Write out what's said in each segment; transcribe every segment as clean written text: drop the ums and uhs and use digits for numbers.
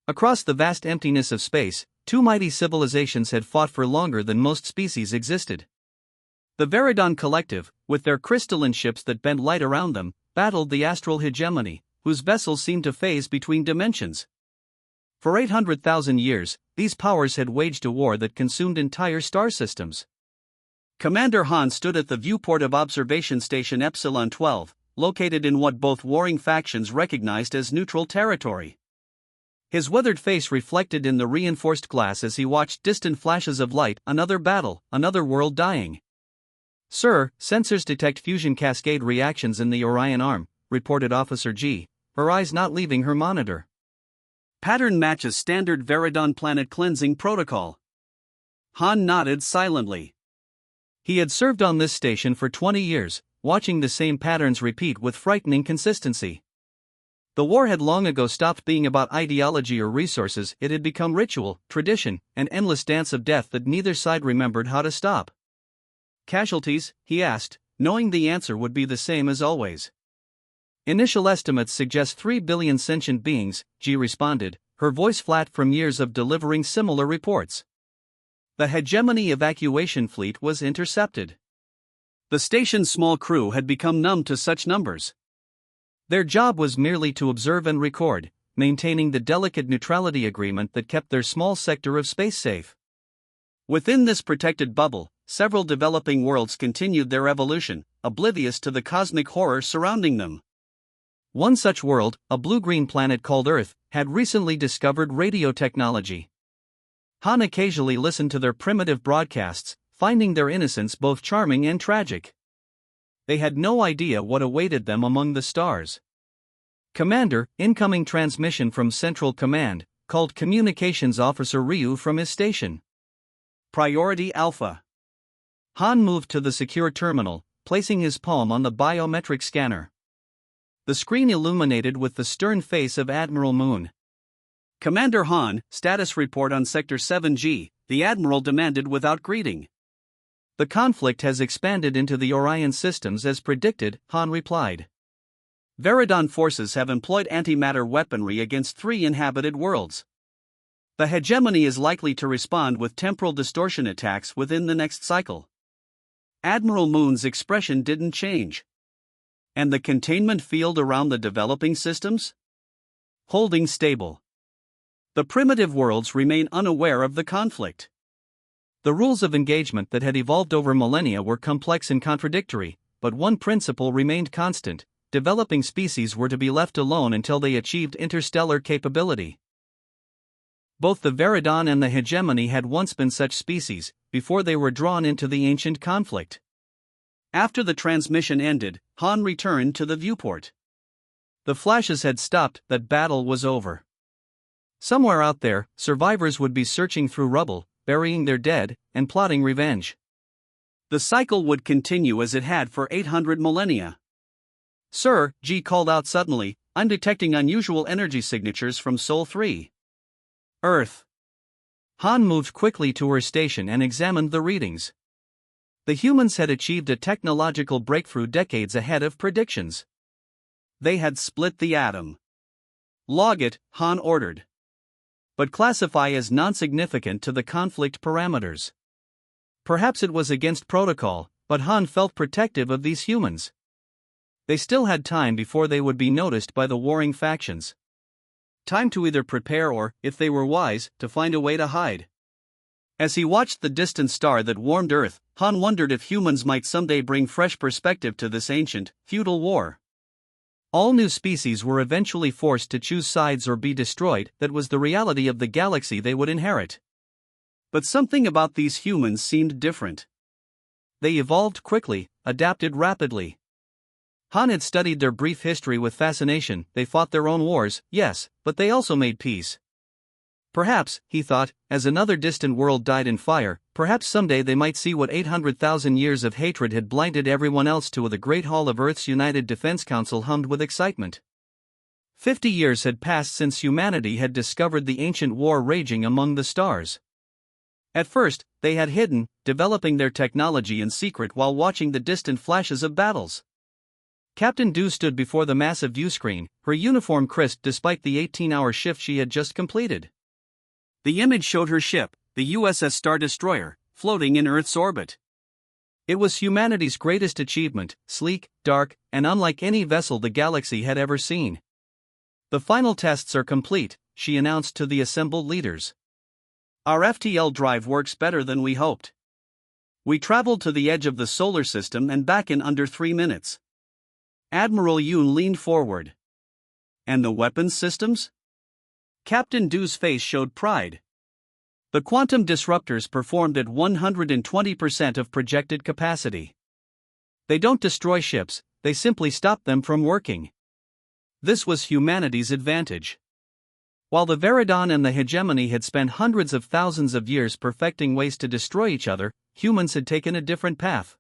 Across the vast emptiness of space, two mighty civilizations had fought for longer than most species existed. The Veridon Collective, with their crystalline ships that bent light around them, battled the astral hegemony, whose vessels seemed to phase between dimensions. For 800,000 years, these powers had waged a war that consumed entire star systems. Commander Han stood at the viewport of Observation Station Epsilon 12, located in what both warring factions recognized as neutral territory. His weathered face reflected in the reinforced glass as he watched distant flashes of light. Another battle, another world dying. "Sir, sensors detect fusion cascade reactions in the Orion arm," reported Officer G, her eyes not leaving her monitor. "Pattern matches standard Veridon planet cleansing protocol." Han nodded silently. He had served on this station for 20 years, watching the same patterns repeat with frightening consistency. The war had long ago stopped being about ideology or resources. It had become ritual, tradition, an endless dance of death that neither side remembered how to stop. "Casualties?" he asked, knowing the answer would be the same as always. "Initial estimates suggest 3 billion sentient beings," G responded, her voice flat from years of delivering similar reports. The hegemony evacuation fleet was intercepted. The station's small crew had become numb to such numbers. Their job was merely to observe and record, maintaining the delicate neutrality agreement that kept their small sector of space safe. Within this protected bubble, several developing worlds continued their evolution, oblivious to the cosmic horror surrounding them. One such world, a blue-green planet called Earth, had recently discovered radio technology. Han occasionally listened to their primitive broadcasts, finding their innocence both charming and tragic. They had no idea what awaited them among the stars. "Commander, incoming transmission from Central Command," called Communications Officer Ryu from his station. "Priority Alpha." Han moved to the secure terminal, placing his palm on the biometric scanner. The screen illuminated with the stern face of Admiral Moon. "Commander Han, status report on Sector 7G," the Admiral demanded without greeting. "The conflict has expanded into the Orion systems as predicted," Han replied. "Veridon forces have employed antimatter weaponry against 3 inhabited worlds. The hegemony is likely to respond with temporal distortion attacks within the next cycle." Admiral Moon's expression didn't change. "And the containment field around the developing systems?" "Holding stable. The primitive worlds remain unaware of the conflict." The rules of engagement that had evolved over millennia were complex and contradictory, but one principle remained constant: developing species were to be left alone until they achieved interstellar capability. Both the Veridon and the hegemony had once been such species, before they were drawn into the ancient conflict. After the transmission ended, Han returned to the viewport. The flashes had stopped, that battle was over. Somewhere out there, survivors would be searching through rubble, burying their dead, and plotting revenge. The cycle would continue as it had for 800 millennia. "Sir," G called out suddenly, "I'm detecting unusual energy signatures from Sol 3. Earth." Han moved quickly to her station and examined the readings. The humans had achieved a technological breakthrough decades ahead of predictions. They had split the atom. "Log it," Han ordered. "But classify as non-significant to the conflict parameters." Perhaps it was against protocol, but Han felt protective of these humans. They still had time before they would be noticed by the warring factions. Time to either prepare or, if they were wise, to find a way to hide. As he watched the distant star that warmed Earth, Han wondered if humans might someday bring fresh perspective to this ancient, feudal war. All new species were eventually forced to choose sides or be destroyed. That was the reality of the galaxy they would inherit. But something about these humans seemed different. They evolved quickly, adapted rapidly. Han had studied their brief history with fascination. They fought their own wars, yes, but they also made peace. Perhaps, he thought, as another distant world died in fire, perhaps someday they might see what 800,000 years of hatred had blinded everyone else to. The Great Hall of Earth's United Defense Council hummed with excitement. 50 years had passed since humanity had discovered the ancient war raging among the stars. At first, they had hidden, developing their technology in secret while watching the distant flashes of battles. Captain Du stood before the massive viewscreen, her uniform crisp despite the 18-hour shift she had just completed. The image showed her ship, the USS Stardestroyer, floating in Earth's orbit. It was humanity's greatest achievement, sleek, dark, and unlike any vessel the galaxy had ever seen. The final tests are complete, she announced to the assembled leaders. Our FTL drive works better than we hoped. We traveled to the edge of the solar system and back in under 3 minutes. Admiral Yoon leaned forward. And the weapons systems? Captain Du's face showed pride. The quantum disruptors performed at 120% of projected capacity. They don't destroy ships, they simply stop them from working. This was humanity's advantage. While the Veridon and the Hegemony had spent hundreds of thousands of years perfecting ways to destroy each other, humans had taken a different path.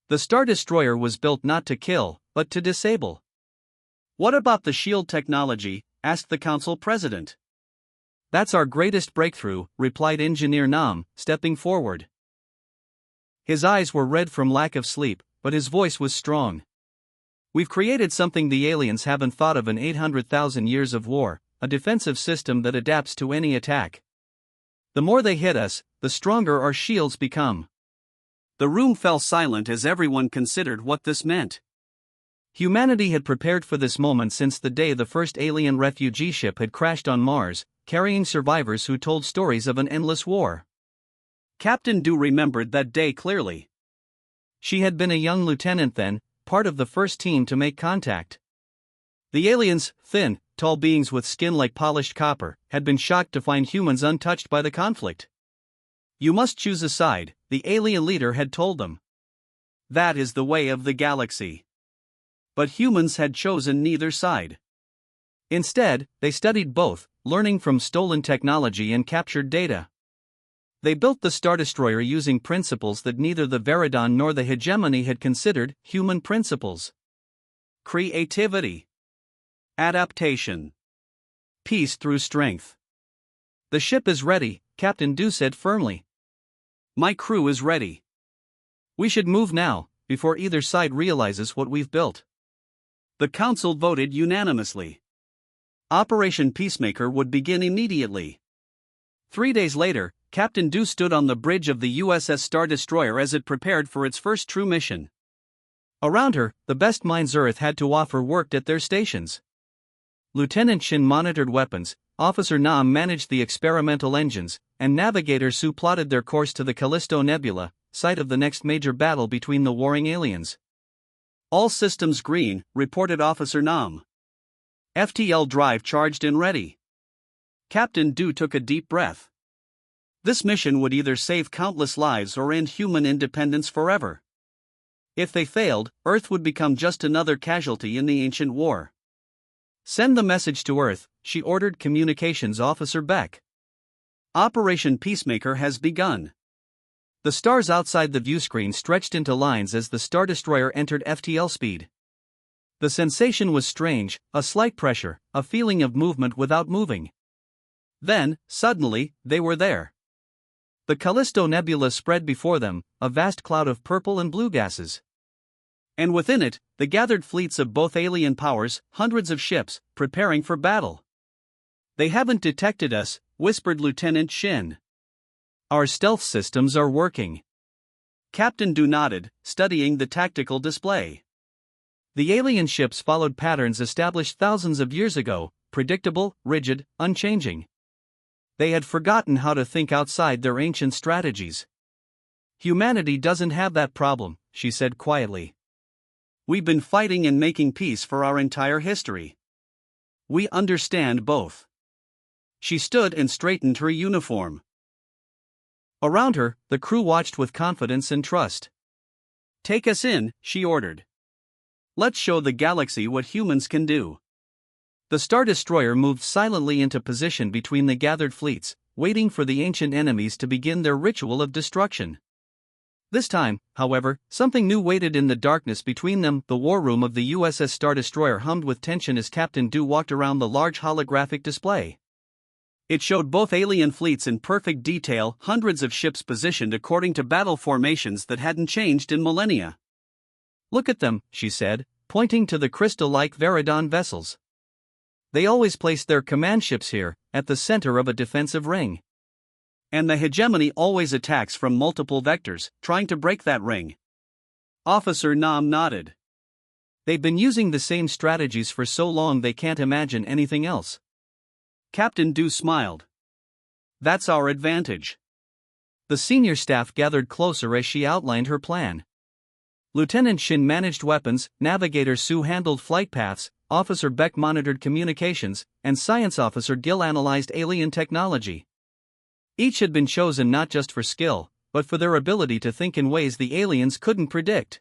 The Star Destroyer was built not to kill, but to disable. What about the shield technology? Asked the council president. That's our greatest breakthrough, replied Engineer Nam, stepping forward. His eyes were red from lack of sleep, but his voice was strong. We've created something the aliens haven't thought of in 800,000 years of war, a defensive system that adapts to any attack. The more they hit us, the stronger our shields become. The room fell silent as everyone considered what this meant. Humanity had prepared for this moment since the day the first alien refugee ship had crashed on Mars, carrying survivors who told stories of an endless war. Captain Du remembered that day clearly. She had been a young lieutenant then, part of the first team to make contact. The aliens, thin, tall beings with skin like polished copper, had been shocked to find humans untouched by the conflict. You must choose a side, the alien leader had told them. That is the way of the galaxy. But humans had chosen neither side. Instead, they studied both, learning from stolen technology and captured data. They built the Star Destroyer using principles that neither the Veridon nor the Hegemony had considered, human principles. Creativity. Adaptation. Peace through strength. The ship is ready, Captain Du said firmly. My crew is ready. We should move now, before either side realizes what we've built. The council voted unanimously. Operation Peacemaker would begin immediately. 3 days later, Captain Du stood on the bridge of the USS Stardestroyer as it prepared for its first true mission. Around her, the best minds Earth had to offer worked at their stations. Lieutenant Shin monitored weapons, Officer Nam managed the experimental engines, and Navigator Su plotted their course to the Callisto Nebula, site of the next major battle between the warring aliens. All systems green, reported Officer Nam. FTL drive charged and ready. Captain Du took a deep breath. This mission would either save countless lives or end human independence forever. If they failed, Earth would become just another casualty in the ancient war. Send the message to Earth, she ordered Communications Officer Beck. Operation Peacemaker has begun. The stars outside the viewscreen stretched into lines as the Star Destroyer entered FTL speed. The sensation was strange, a slight pressure, a feeling of movement without moving. Then, suddenly, they were there. The Callisto Nebula spread before them, a vast cloud of purple and blue gases. And within it, the gathered fleets of both alien powers, hundreds of ships, preparing for battle. They haven't detected us, whispered Lieutenant Shin. Our stealth systems are working. Captain Du nodded, studying the tactical display. The alien ships followed patterns established thousands of years ago, predictable, rigid, unchanging. They had forgotten how to think outside their ancient strategies. Humanity doesn't have that problem, she said quietly. We've been fighting and making peace for our entire history. We understand both. She stood and straightened her uniform. Around her, the crew watched with confidence and trust. Take us in, she ordered. Let's show the galaxy what humans can do. The Star Destroyer moved silently into position between the gathered fleets, waiting for the ancient enemies to begin their ritual of destruction. This time, however, something new waited in the darkness between them. The war room of the USS Stardestroyer hummed with tension as Captain Du walked around the large holographic display. It showed both alien fleets in perfect detail, hundreds of ships positioned according to battle formations that hadn't changed in millennia. Look at them, she said, pointing to the crystal-like Veridon vessels. They always place their command ships here, at the center of a defensive ring. And the hegemony always attacks from multiple vectors, trying to break that ring. Officer Nam nodded. They've been using the same strategies for so long they can't imagine anything else. Captain Du smiled. That's our advantage. The senior staff gathered closer as she outlined her plan. Lieutenant Shin managed weapons, Navigator Su handled flight paths, Officer Beck monitored communications, and Science Officer Gil analyzed alien technology. Each had been chosen not just for skill, but for their ability to think in ways the aliens couldn't predict.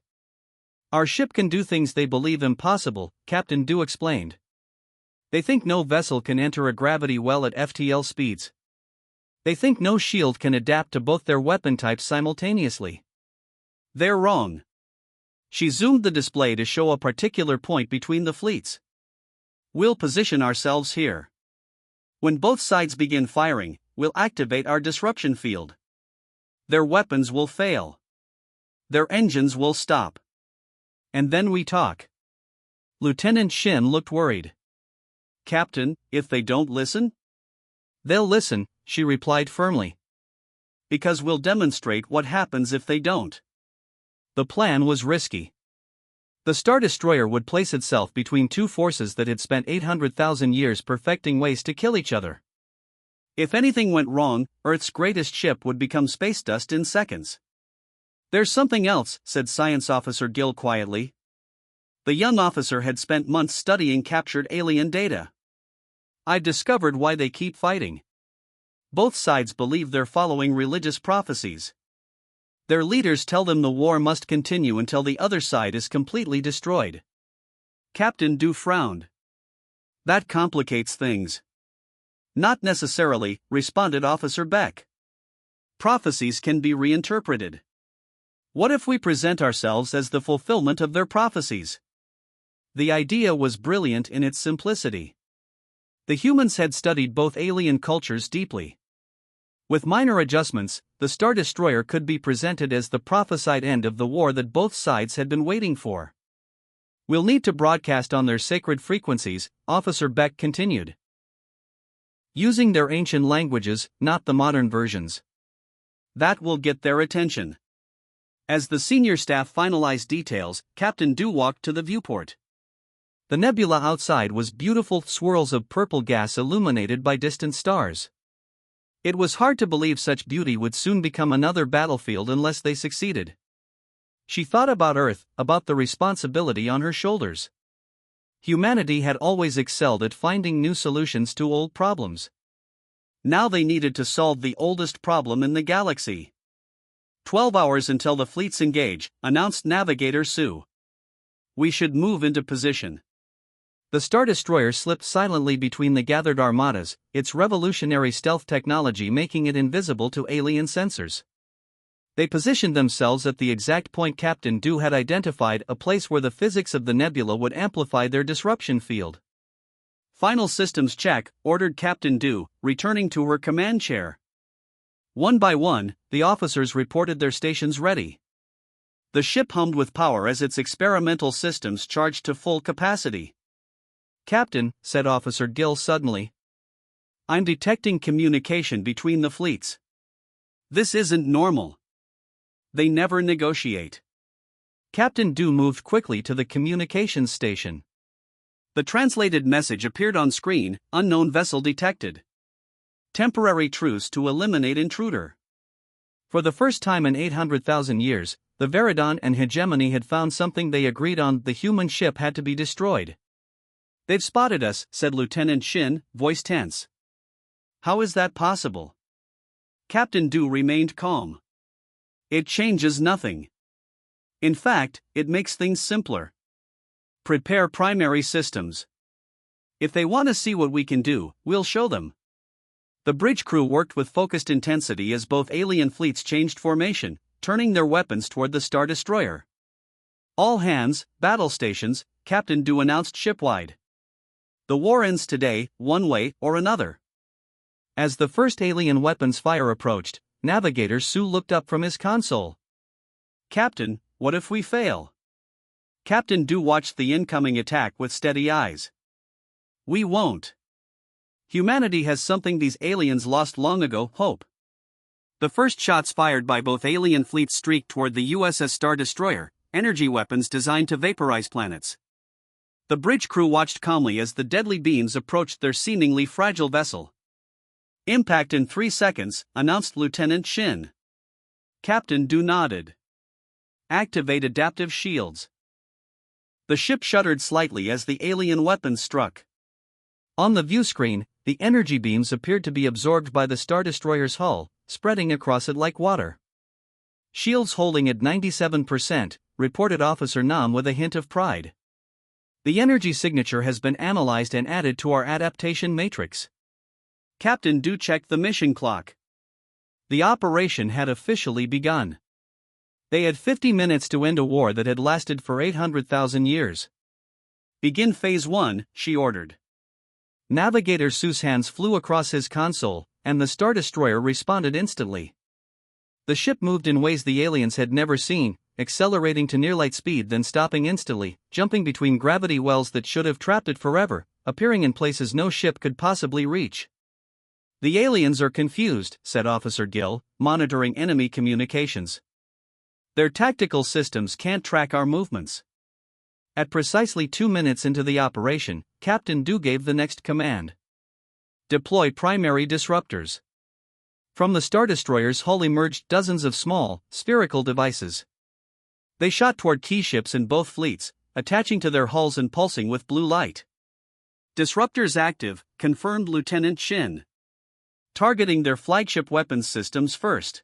Our ship can do things they believe impossible, Captain Du explained. They think no vessel can enter a gravity well at FTL speeds. They think no shield can adapt to both their weapon types simultaneously. They're wrong. She zoomed the display to show a particular point between the fleets. We'll position ourselves here. When both sides begin firing, we'll activate our disruption field. Their weapons will fail. Their engines will stop. And then we talk. Lieutenant Shin looked worried. Captain, if they don't listen? They'll listen, she replied firmly. Because we'll demonstrate what happens if they don't. The plan was risky. The Star Destroyer would place itself between two forces that had spent 800,000 years perfecting ways to kill each other. If anything went wrong, Earth's greatest ship would become space dust in seconds. There's something else, said Science Officer Gil quietly. The young officer had spent months studying captured alien data. I've discovered why they keep fighting. Both sides believe they're following religious prophecies. Their leaders tell them the war must continue until the other side is completely destroyed. Captain Du frowned. That complicates things. Not necessarily, responded Officer Beck. Prophecies can be reinterpreted. What if we present ourselves as the fulfillment of their prophecies? The idea was brilliant in its simplicity. The humans had studied both alien cultures deeply. With minor adjustments, the Star Destroyer could be presented as the prophesied end of the war that both sides had been waiting for. We'll need to broadcast on their sacred frequencies, Officer Beck continued. Using their ancient languages, not the modern versions. That will get their attention. As the senior staff finalized details, Captain Du walked to the viewport. The nebula outside was beautiful swirls of purple gas illuminated by distant stars. It was hard to believe such beauty would soon become another battlefield unless they succeeded. She thought about Earth, about the responsibility on her shoulders. Humanity had always excelled at finding new solutions to old problems. Now they needed to solve the oldest problem in the galaxy. 12 hours until the fleets engage, announced Navigator Su. We should move into position. The Star Destroyer slipped silently between the gathered armadas, its revolutionary stealth technology making it invisible to alien sensors. They positioned themselves at the exact point Captain Du had identified, a place where the physics of the nebula would amplify their disruption field. Final systems check, ordered Captain Du, returning to her command chair. One by one, the officers reported their stations ready. The ship hummed with power as its experimental systems charged to full capacity. Captain, said Officer Gil suddenly. I'm detecting communication between the fleets. This isn't normal. They never negotiate. Captain Du moved quickly to the communications station. The translated message appeared on screen, unknown vessel detected. Temporary truce to eliminate intruder. For the first time in 800,000 years, the Veridon and Hegemony had found something they agreed on: the human ship had to be destroyed. They've spotted us, said Lieutenant Shin, voice tense. How is that possible? Captain Du remained calm. It changes nothing. In fact, it makes things simpler. Prepare primary systems. If they want to see what we can do, we'll show them. The bridge crew worked with focused intensity as both alien fleets changed formation, turning their weapons toward the Star Destroyer. All hands, battle stations, Captain Du announced shipwide. The war ends today, one way or another. As the first alien weapons fire approached, Navigator Su looked up from his console. Captain, what if we fail? Captain Du watched the incoming attack with steady eyes. We won't. Humanity has something these aliens lost long ago: hope. The first shots fired by both alien fleets streaked toward the USS Stardestroyer, energy weapons designed to vaporize planets. The bridge crew watched calmly as the deadly beams approached their seemingly fragile vessel. Impact in 3 seconds, announced Lieutenant Shin. Captain Du nodded. Activate adaptive shields. The ship shuddered slightly as the alien weapons struck. On the view screen, the energy beams appeared to be absorbed by the Star Destroyer's hull, spreading across it like water. Shields holding at 97%, reported Officer Nam with a hint of pride. The energy signature has been analyzed and added to our adaptation matrix. Captain Du checked the mission clock. The operation had officially begun. They had 50 minutes to end a war that had lasted for 800,000 years. Begin Phase 1, she ordered. Navigator Su's hands flew across his console, and the Star Destroyer responded instantly. The ship moved in ways the aliens had never seen, accelerating to near-light speed then stopping instantly, jumping between gravity wells that should have trapped it forever, appearing in places no ship could possibly reach. The aliens are confused, said Officer Gill, monitoring enemy communications. Their tactical systems can't track our movements. At precisely 2 minutes into the operation, Captain Du gave the next command. Deploy primary disruptors. From the Star Destroyer's hull emerged dozens of small, spherical devices. They shot toward key ships in both fleets, attaching to their hulls and pulsing with blue light. Disruptors active, confirmed Lieutenant Shin. Targeting their flagship weapons systems first.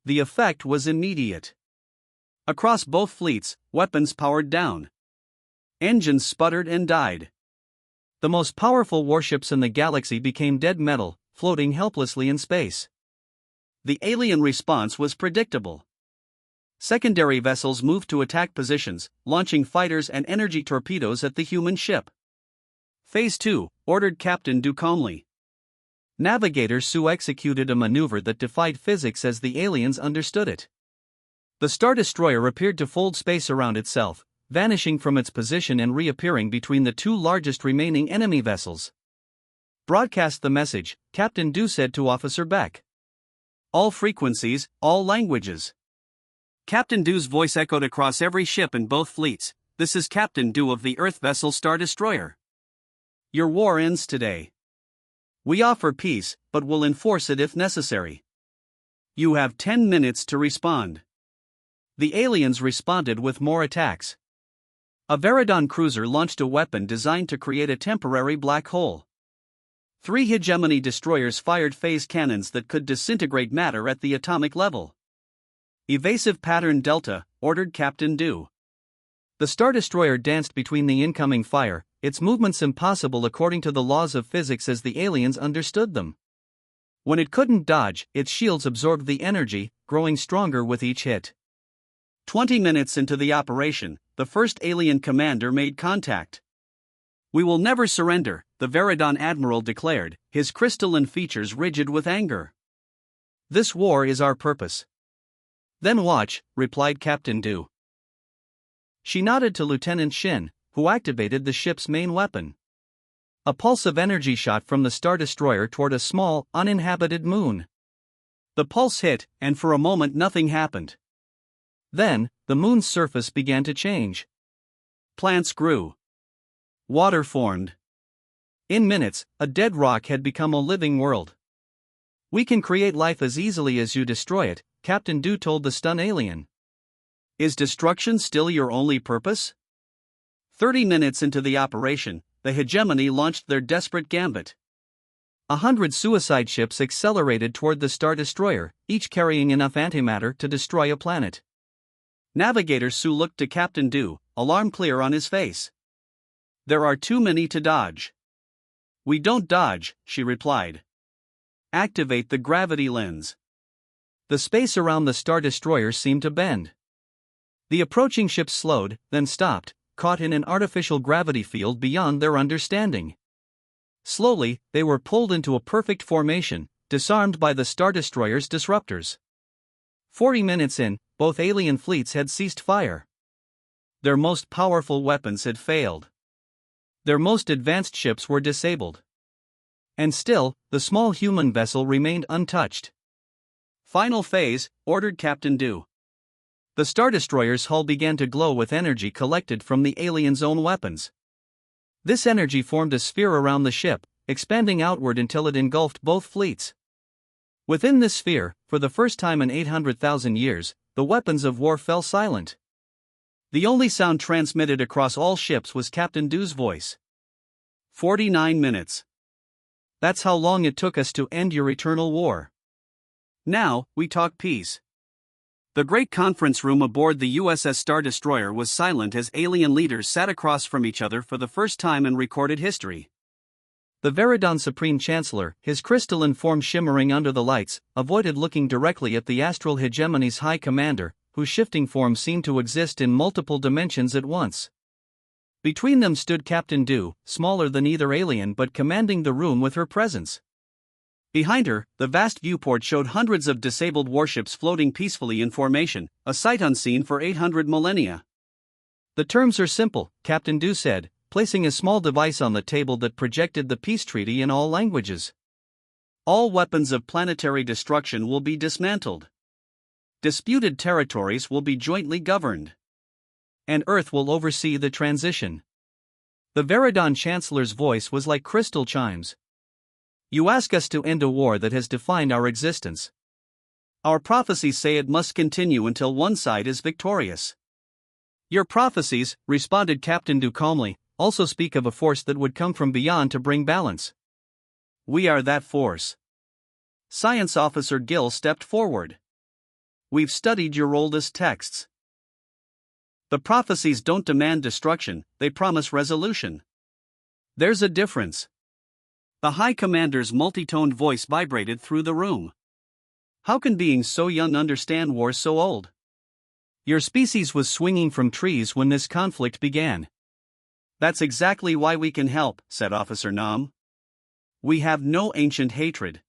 The effect was immediate. Across both fleets, weapons powered down. Engines sputtered and died. The most powerful warships in the galaxy became dead metal, floating helplessly in space. The alien response was predictable. Secondary vessels moved to attack positions, launching fighters and energy torpedoes at the human ship. Phase 2, ordered Captain Du calmly. Navigator Su executed a maneuver that defied physics as the aliens understood it. The Star Destroyer appeared to fold space around itself, vanishing from its position and reappearing between the two largest remaining enemy vessels. Broadcast the message, Captain Du said to Officer Beck. All frequencies, all languages. Captain Du's voice echoed across every ship in both fleets. This is Captain Du of the Earth vessel Star Destroyer. Your war ends today. We offer peace, but will enforce it if necessary. You have 10 minutes to respond. The aliens responded with more attacks. A Veridon cruiser launched a weapon designed to create a temporary black hole. 3 hegemony destroyers fired phase cannons that could disintegrate matter at the atomic level. Evasive pattern Delta, ordered Captain Du. The Star Destroyer danced between the incoming fire, its movements impossible according to the laws of physics as the aliens understood them. When it couldn't dodge, its shields absorbed the energy, growing stronger with each hit. 20 minutes into the operation, the first alien commander made contact. We will never surrender, the Veridon admiral declared, his crystalline features rigid with anger. This war is our purpose. Then watch, replied Captain Du. She nodded to Lieutenant Shin, who activated the ship's main weapon. A pulse of energy shot from the Star Destroyer toward a small, uninhabited moon. The pulse hit, and for a moment nothing happened. Then, the moon's surface began to change. Plants grew. Water formed. In minutes, a dead rock had become a living world. We can create life as easily as you destroy it, Captain Du told the stunned alien. Is destruction still your only purpose? 30 minutes into the operation, the hegemony launched their desperate gambit. 100 suicide ships accelerated toward the Star Destroyer, each carrying enough antimatter to destroy a planet. Navigator Su looked to Captain Du, alarm clear on his face. There are too many to dodge. We don't dodge, she replied. Activate the gravity lens. The space around the Star Destroyer seemed to bend. The approaching ships slowed, then stopped, caught in an artificial gravity field beyond their understanding. Slowly, they were pulled into a perfect formation, disarmed by the Star Destroyer's disruptors. 40 minutes in, both alien fleets had ceased fire. Their most powerful weapons had failed. Their most advanced ships were disabled. And still, the small human vessel remained untouched. "Final phase," ordered Captain Du. The Star Destroyer's hull began to glow with energy collected from the aliens' own weapons. This energy formed a sphere around the ship, expanding outward until it engulfed both fleets. Within this sphere, for the first time in 800,000 years, the weapons of war fell silent. The only sound transmitted across all ships was Captain Du's voice. 49 minutes. That's how long it took us to end your eternal war. Now, we talk peace. The great conference room aboard the USS Stardestroyer was silent as alien leaders sat across from each other for the first time in recorded history. The Veridon Supreme Chancellor, his crystalline form shimmering under the lights, avoided looking directly at the astral hegemony's High Commander, whose shifting form seemed to exist in multiple dimensions at once. Between them stood Captain Du, smaller than either alien but commanding the room with her presence. Behind her, the vast viewport showed hundreds of disabled warships floating peacefully in formation, a sight unseen for 800 millennia. "The terms are simple," Captain Du said, placing a small device on the table that projected the peace treaty in all languages. "All weapons of planetary destruction will be dismantled. Disputed territories will be jointly governed. And Earth will oversee the transition." The Veridon Chancellor's voice was like crystal chimes. "You ask us to end a war that has defined our existence. Our prophecies say it must continue until one side is victorious." "Your prophecies," responded Captain Du calmly, "also speak of a force that would come from beyond to bring balance. We are that force." Science Officer Gill stepped forward. "We've studied your oldest texts. The prophecies don't demand destruction, they promise resolution." "There's a difference." The High Commander's multi-toned voice vibrated through the room. "How can beings so young understand wars so old? Your species was swinging from trees when this conflict began." "That's exactly why we can help," said Officer Nam. "We have no ancient hatred.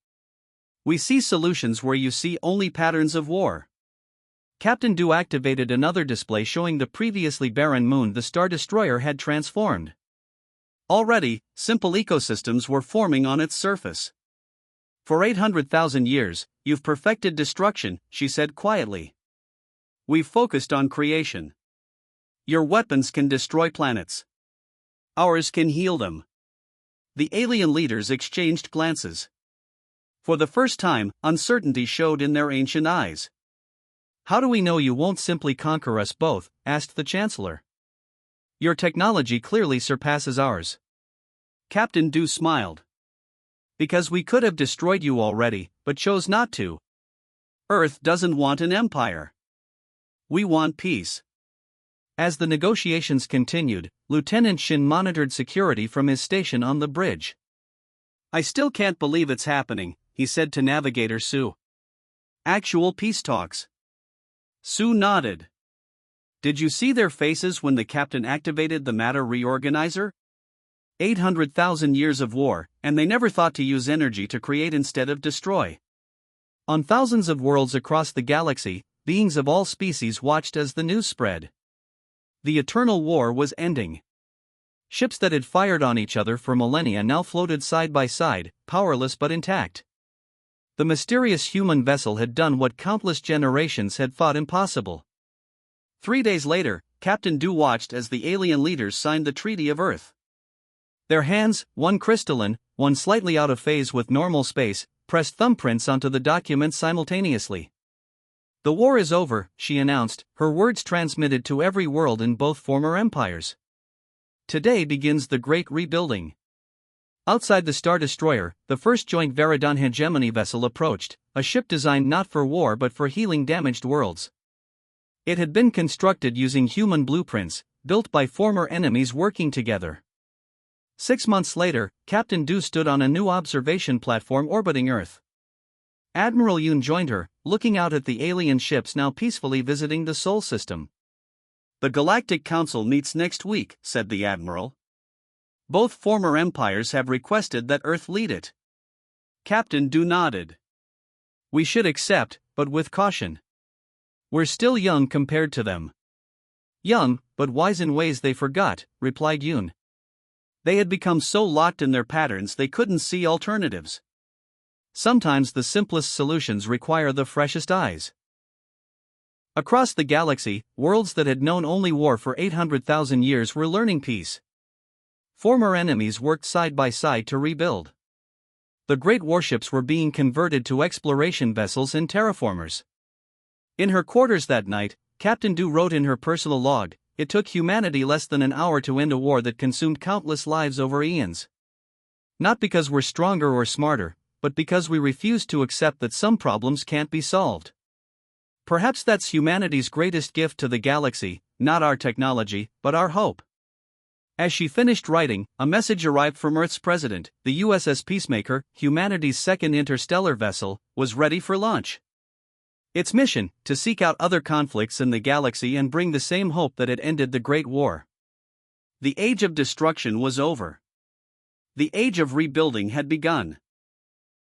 We see solutions where you see only patterns of war." Captain Du activated another display showing the previously barren moon the Star Destroyer had transformed. Already, simple ecosystems were forming on its surface. "For 800,000 years, you've perfected destruction," she said quietly. "We've focused on creation. Your weapons can destroy planets. Ours can heal them." The alien leaders exchanged glances. For the first time, uncertainty showed in their ancient eyes. "How do we know you won't simply conquer us both?" asked the Chancellor. "Your technology clearly surpasses ours." Captain Du smiled. "Because we could have destroyed you already, but chose not to. Earth doesn't want an empire. We want peace." As the negotiations continued, Lieutenant Shin monitored security from his station on the bridge. "I still can't believe it's happening," he said to Navigator Sue. "Actual peace talks." Sue nodded. "Did you see their faces when the captain activated the matter reorganizer? 800,000 years of war, and they never thought to use energy to create instead of destroy." On thousands of worlds across the galaxy, beings of all species watched as the news spread. The eternal war was ending. Ships that had fired on each other for millennia now floated side by side, powerless but intact. The mysterious human vessel had done what countless generations had thought impossible. 3 days later, Captain Du watched as the alien leaders signed the Treaty of Earth. Their hands, one crystalline, one slightly out of phase with normal space, pressed thumbprints onto the document simultaneously. "The war is over," she announced, her words transmitted to every world in both former empires. "Today begins the great rebuilding." Outside the Star Destroyer, the first joint Veridon hegemony vessel approached, a ship designed not for war but for healing damaged worlds. It had been constructed using human blueprints, built by former enemies working together. 6 months later, Captain Du stood on a new observation platform orbiting Earth. Admiral Yoon joined her, looking out at the alien ships now peacefully visiting the Sol system. "The Galactic Council meets next week," said the Admiral. "Both former empires have requested that Earth lead it." Captain Du nodded. "We should accept, but with caution. We're still young compared to them." "Young, but wise in ways they forgot, replied Yoon. They had become so locked in their patterns they couldn't see alternatives. Sometimes the simplest solutions require the freshest eyes. Across the galaxy, worlds that had known only war for 800,000 years were learning peace. Former enemies worked side by side to rebuild. The great warships were being converted to exploration vessels and terraformers. In her quarters that night, Captain Du wrote in her personal log, "It took humanity less than an hour to end a war that consumed countless lives over eons. Not because we're stronger or smarter, but because we refused to accept that some problems can't be solved. Perhaps that's humanity's greatest gift to the galaxy, not our technology, but our hope." As she finished writing, a message arrived from Earth's president. The USS Peacemaker, humanity's second interstellar vessel, was ready for launch. Its mission, to seek out other conflicts in the galaxy and bring the same hope that had ended the Great War. The age of destruction was over. The age of rebuilding had begun.